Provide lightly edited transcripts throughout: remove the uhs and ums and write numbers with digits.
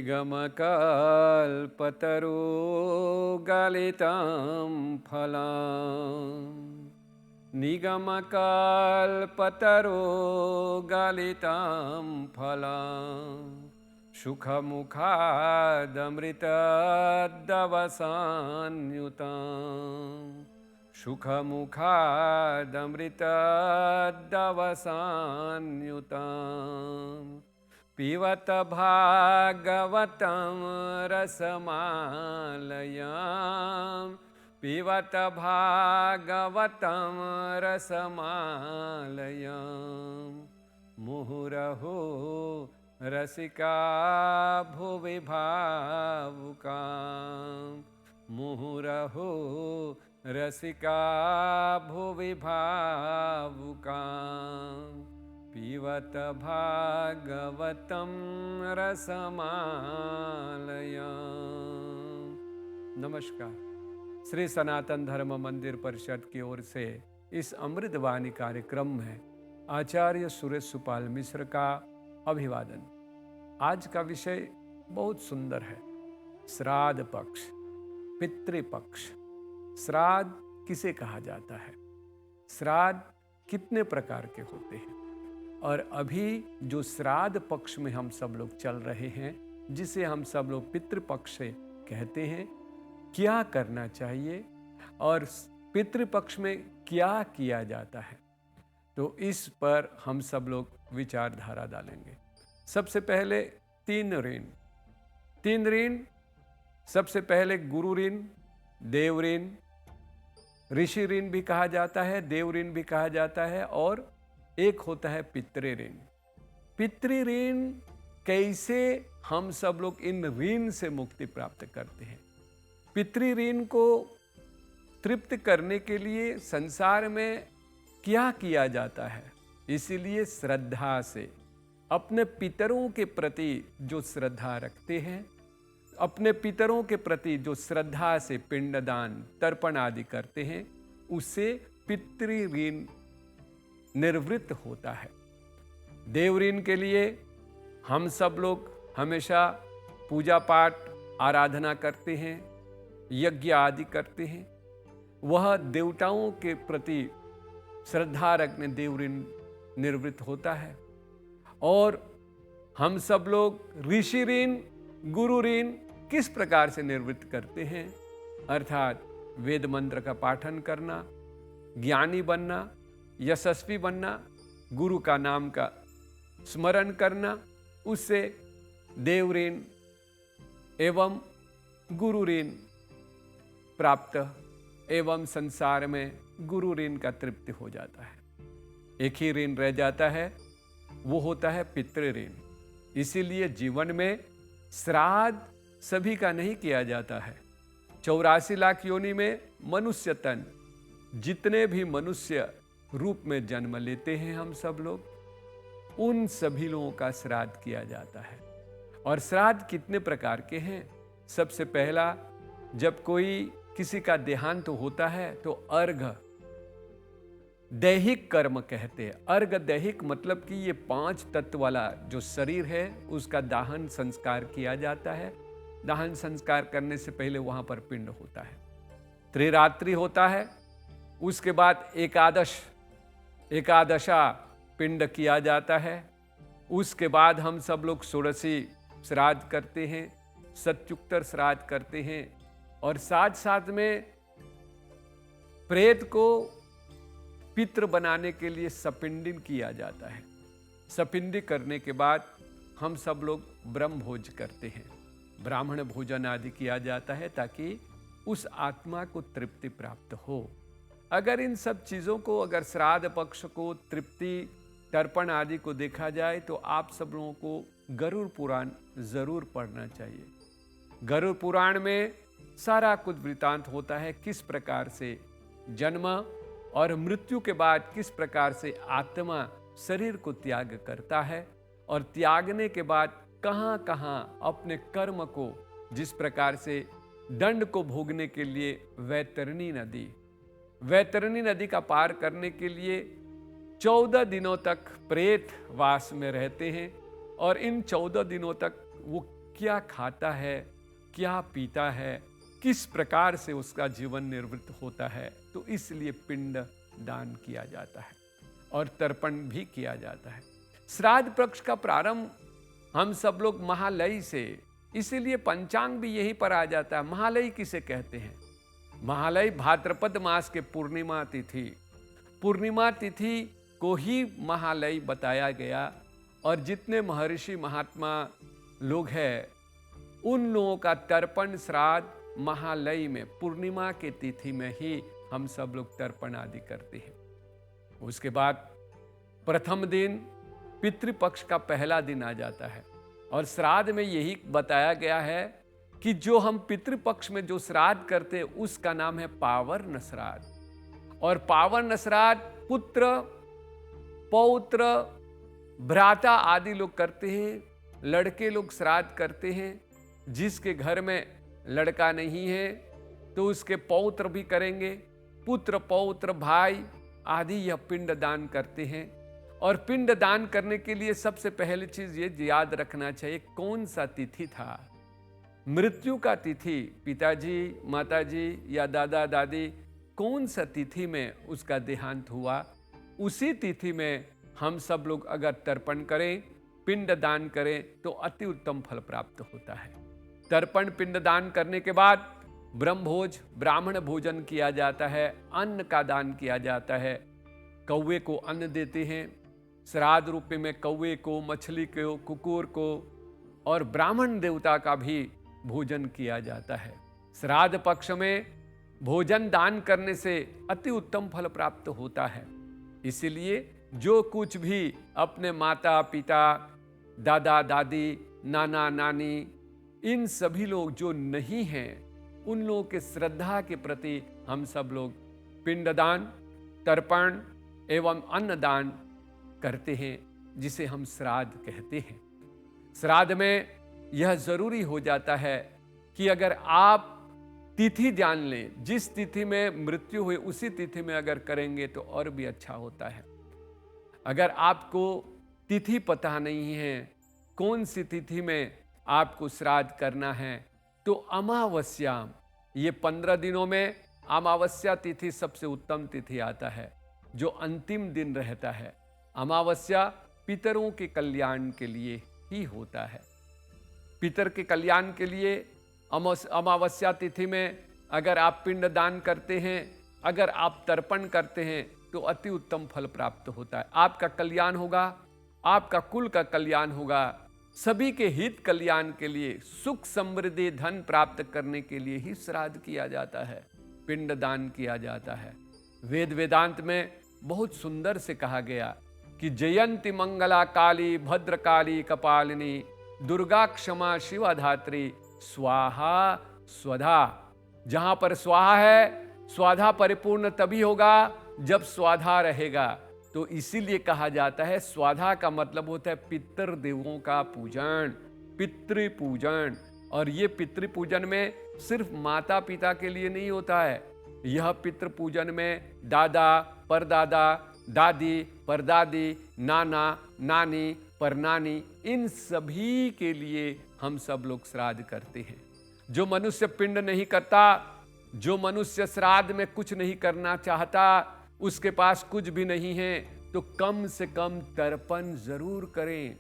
निगमकल्पतरुगलितं फलम् निगमकल्पतरुगलितं फलम् सुखमुखादमृतद्दवसान्युतम् सुखमुखादमृतद्दवसान्युतम् पिबत भागवतं रसमालयम् पिबत भागवतं रसमालयम् मुहुरहो रसिका भुवि भावुका मुहुरहो रसिका भुवि भावुका पिबत भागवतं रसमालयम्। नमस्कार। श्री सनातन धर्म मंदिर परिषद की ओर से इस अमृतवाणी कार्यक्रम में आचार्य सुरेश सुपाल मिश्र का अभिवादन। आज का विषय बहुत सुंदर है, श्राद्ध पक्ष, पितृपक्ष। श्राद्ध किसे कहा जाता है, श्राद्ध कितने प्रकार के होते हैं, और अभी जो श्राद्ध पक्ष में हम सब लोग चल रहे हैं, जिसे हम सब लोग पितृपक्ष से कहते हैं, क्या करना चाहिए और पितृपक्ष में क्या किया जाता है, तो इस पर हम सब लोग विचारधारा डालेंगे। सबसे पहले तीन ऋण। सबसे पहले गुरु ऋण, देव ऋण, ऋषि ऋण भी कहा जाता है, देव ऋण भी कहा जाता है, और एक होता है पितृ ऋण। पितृ ऋण कैसे हम सब लोग इन ऋण से मुक्ति प्राप्त करते हैं। पितृ ऋण को तृप्त करने के लिए संसार में क्या किया जाता है, इसीलिए श्रद्धा से अपने पितरों के प्रति जो श्रद्धा रखते हैं, अपने पितरों के प्रति जो श्रद्धा से पिंडदान तर्पण आदि करते हैं, उससे पितृ ऋण निवृत्त होता है। देव ऋण के लिए हम सब लोग हमेशा पूजा पाठ आराधना करते हैं, यज्ञ आदि करते हैं। वह देवताओं के प्रति श्रद्धा रखने देव ऋण निवृत्त होता है। और हम सब लोग ऋषि ऋण, गुरु ऋण किस प्रकार से निवृत्त करते हैं, अर्थात वेद मंत्र का पाठन करना, ज्ञानी बनना, यशस्वी बनना, गुरु का नाम का स्मरण करना, उससे देव ऋण एवं गुरु ऋण प्राप्त एवं संसार में गुरु ऋण का तृप्ति हो जाता है। एक ही ऋण रह जाता है, वो होता है पितृ ऋण। इसीलिए जीवन में श्राद्ध सभी का नहीं किया जाता है। 84 लाख योनि में मनुष्य तन, जितने भी मनुष्य रूप में जन्म लेते हैं हम सब लोग, उन सभी लोगों का श्राद्ध किया जाता है। और श्राद्ध कितने प्रकार के हैं। सबसे पहला, जब कोई किसी का देहांत होता है तो अर्घ, दैहिक कर्म कहते हैं। अर्घ दैहिक मतलब कि ये 5 तत्व वाला जो शरीर है, उसका दाहन संस्कार किया जाता है। दाहन संस्कार करने से पहले वहां पर पिंड होता है। त्रिरात्रि होता है, उसके बाद एकादशा पिंड किया जाता है। उसके बाद हम सब लोग षोडशी श्राद्ध करते हैं, सत्युत्तर श्राद्ध करते हैं, और साथ साथ में प्रेत को पितृ बनाने के लिए सपिंडिन किया जाता है। सपिंडी करने के बाद हम सब लोग ब्रह्म भोज करते हैं, ब्राह्मण भोजन आदि किया जाता है, ताकि उस आत्मा को तृप्ति प्राप्त हो। अगर इन सब चीज़ों को, अगर श्राद्ध पक्ष को, तृप्ति तर्पण आदि को देखा जाए, तो आप सब लोगों को गरुड़ पुराण जरूर पढ़ना चाहिए। गरुड़ पुराण में सारा कुछ वृतांत होता है, किस प्रकार से जन्म और मृत्यु के बाद किस प्रकार से आत्मा शरीर को त्याग करता है, और त्यागने के बाद कहाँ कहाँ अपने कर्म को, जिस प्रकार से दंड को भोगने के लिए वैतरणी नदी का पार करने के लिए 14 दिनों तक प्रेत वास में रहते हैं, और इन 14 दिनों तक वो क्या खाता है, क्या पीता है, किस प्रकार से उसका जीवन निर्वृत्त होता है। तो इसलिए पिंड दान किया जाता है और तर्पण भी किया जाता है। श्राद्ध पक्ष का प्रारंभ हम सब लोग महालय से, इसीलिए पंचांग भी यहीं पर आ जाता है। महालय किसे कहते हैं? महालय भाद्रपद मास के पूर्णिमा तिथि, पूर्णिमा तिथि को ही महालय बताया गया। और जितने महर्षि महात्मा लोग हैं उन लोगों का तर्पण श्राद्ध महालय में पूर्णिमा के तिथि में ही हम सब लोग तर्पण आदि करते हैं। उसके बाद प्रथम दिन पितृपक्ष का पहला दिन आ जाता है और श्राद्ध में यही बताया गया है कि जो हम पितृपक्ष में जो श्राद्ध करते हैं उसका नाम है पावर्ण श्राद्ध। और पावर्ण श्राद्ध पुत्र, पौत्र, भ्राता आदि लोग करते हैं। लड़के लोग श्राद्ध करते हैं। जिसके घर में लड़का नहीं है तो उसके पौत्र भी करेंगे। पुत्र, पौत्र, भाई आदि यह पिंड दान करते हैं। और पिंड दान करने के लिए सबसे पहली चीज ये याद रखना चाहिए कौन सा तिथि था। मृत्यु का तिथि, पिताजी, माताजी या दादा दादी कौन सा तिथि में उसका देहांत हुआ, उसी तिथि में हम सब लोग अगर तर्पण करें, पिंड दान करें तो अति उत्तम फल प्राप्त होता है। तर्पण पिंड दान करने के बाद ब्रह्मभोज, ब्राह्मण भोजन किया जाता है, अन्न का दान किया जाता है। कौवे को अन्न देते हैं, श्राद्ध रूप में कौवे को, मछली को, कुकुर को और ब्राह्मण देवता का भी भोजन किया जाता है। श्राद्ध पक्ष में भोजन दान करने से अति उत्तम फल प्राप्त होता है। इसीलिए जो कुछ भी अपने माता पिता, दादा दादी, नाना नानी, इन सभी लोग जो नहीं हैं उन लोगों के श्रद्धा के प्रति हम सब लोग पिंडदान, तर्पण एवं अन्नदान करते हैं, जिसे हम श्राद्ध कहते हैं। श्राद्ध में यह जरूरी हो जाता है कि अगर आप तिथि जान लें, जिस तिथि में मृत्यु हुई उसी तिथि में अगर करेंगे तो और भी अच्छा होता है। अगर आपको तिथि पता नहीं है कौन सी तिथि में आपको श्राद्ध करना है तो अमावस्या, ये 15 दिनों में अमावस्या तिथि सबसे उत्तम तिथि आता है, जो अंतिम दिन रहता है। अमावस्या पितरों के कल्याण के लिए ही होता है। पितर के कल्याण के लिए अमावस्या तिथि में अगर आप पिंड दान करते हैं, अगर आप तर्पण करते हैं तो अति उत्तम फल प्राप्त होता है। आपका कल्याण होगा, आपका कुल का कल्याण होगा, सभी के हित कल्याण के लिए, सुख समृद्धि धन प्राप्त करने के लिए ही श्राद्ध किया जाता है, पिंड दान किया जाता है। वेद वेदांत में बहुत सुंदर से कहा गया कि जयंती मंगला काली भद्रकाली कपालिनी दुर्गा क्षमा शिवा धात्री स्वाहा स्वधा। जहां पर स्वाहा है, स्वाधा परिपूर्ण तभी होगा जब स्वाधा रहेगा। तो इसीलिए कहा जाता है, स्वाधा का मतलब होता है पितृ देवों का पूजन, पितृ पूजन। और ये पितृ पूजन में सिर्फ माता पिता के लिए नहीं होता है, यह पितृ पूजन में दादा, परदादा, दादी, परदादी, नाना, नानी, परनानी, इन सभी के लिए हम सब लोग श्राद्ध करते हैं। जो मनुष्य पिंड नहीं करता, जो मनुष्य श्राद्ध में कुछ नहीं करना चाहता, उसके पास कुछ भी नहीं है, तो कम से कम तर्पण जरूर करें।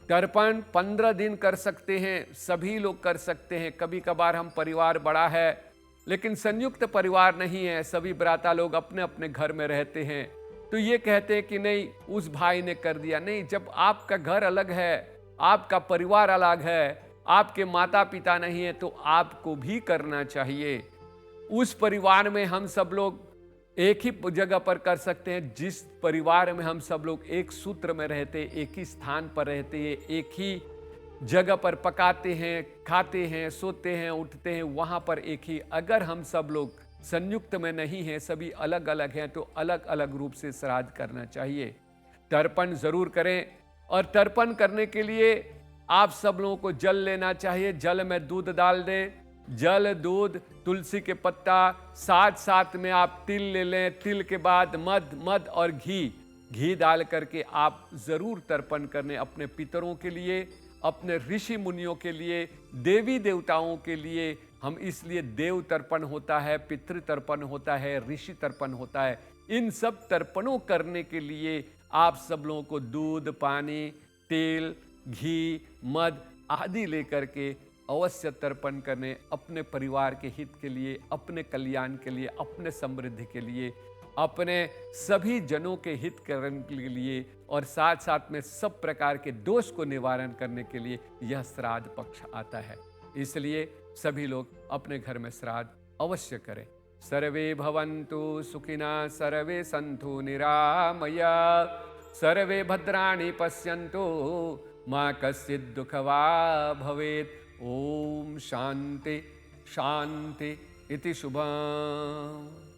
तर्पण 15 दिन कर सकते हैं, सभी लोग कर सकते हैं। कभी कभार हम परिवार बड़ा है लेकिन संयुक्त परिवार नहीं है, सभी भ्राता लोग अपने अपने घर में रहते हैं, तो ये कहते हैं कि नहीं उस भाई ने कर दिया। नहीं, जब आपका घर अलग है, आपका परिवार अलग है, आपके माता पिता नहीं है, तो आपको भी करना चाहिए। उस परिवार में हम सब लोग एक ही जगह पर कर सकते हैं, जिस परिवार में हम सब लोग एक सूत्र में रहते, एक ही स्थान पर रहते हैं, एक ही जगह पर पकाते हैं, खाते हैं, सोते हैं, उठते हैं, वहां पर एक ही। अगर हम सब लोग संयुक्त में नहीं हैं, सभी अलग अलग हैं, तो अलग अलग रूप से श्राद्ध करना चाहिए। तर्पण जरूर करें। और तर्पण करने के लिए आप सब लोगों को जल लेना चाहिए। जल में दूध डाल दें, जल, दूध, तुलसी के पत्ता, साथ साथ में आप तिल ले लें। तिल के बाद मध और घी डाल करके आप जरूर तर्पण करने अपने पितरों के लिए अपने ऋषि मुनियों के लिए, देवी देवताओं के लिए। हम इसलिए देव तर्पण होता है, पितृ तर्पण होता है, ऋषि तर्पण होता है। इन सब तर्पणों करने के लिए आप सब लोगों को दूध, पानी, तेल, घी, मद आदि लेकर के अवश्य तर्पण करने, अपने परिवार के हित के लिए, अपने कल्याण के लिए, अपने समृद्धि के लिए, अपने सभी जनों के हित करने के लिए और साथ साथ में सब प्रकार के दोष को निवारण करने के लिए यह श्राद्ध पक्ष आता है। इसलिए सभी लोग अपने घर में श्राद्ध अवश्य करें। सर्वे भवन्तु सुखिनः, सर्वे सन्तु निरामया, सर्वे भद्राणि पश्यन्तु, मा कश्चित् दुःखभाग् भवेत्। ओम शांति शांति इति शुभम्।